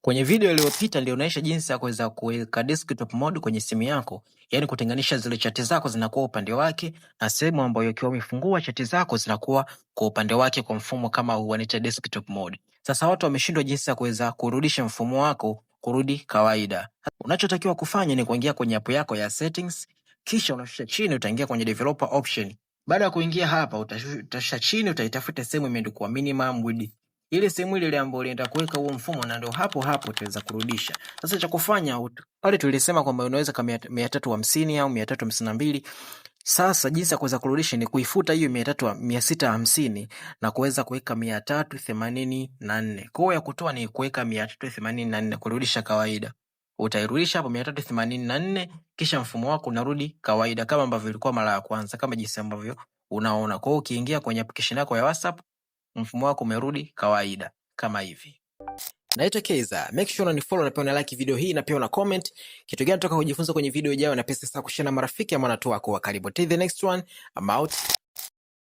Kwenye video iliyopita nilionyesha jinsi ya kuweza kuweka desktop mode kwenye simu yako, yani kutenganisha zile chati zako zinakuwa upande wake na sehemu ambayo ukiwa umefungua chati zako zinakuwa kwa upande wake kwa mfumo kama unaita desktop mode. Sasa watu wameshindwa jinsi ya kuweza kurudisha mfumo wako kurudi kawaida. Unachotakiwa kufanya ni kuingia kwenye app yako ya settings, kisha unashusha chini utaingia kwenye developer option. Baada ya kuingia hapa utashusha chini utaitafuta sehemu imeandikwa minimum width. Ile sehemu ile ambayo ulienda kuweka huo mfumo na ndio hapo utaweza kurudisha. Sasa cha kufanya pale tulisema kwamba unaweza kama 350 au 352. Sasa jinsi ya kuweza kurudisha ni kuifuta hiyo 650 na kuweza kuweka 384. Kwa hiyo ya kutoa ni kuweka 384 kurudisha kawaida. Utairudisha hapo 384 kisha mfumo wako unarudi kawaida kama ambavyo ilikuwa mara ya kwanza kama jinsi ambavyo unaona. Kwa hiyo ukiingia kwenye application yako ya WhatsApp mfumo wako umerudi kawaida kama hivi. Naitwa Keza. Make sure unanifollow na pia una like video hii na pia una comment kitu gani unataka kujifunza kwenye video ijayo, na pia sasa kushare na marafiki ama watu wako wa karibu. Till the next one, I'm out.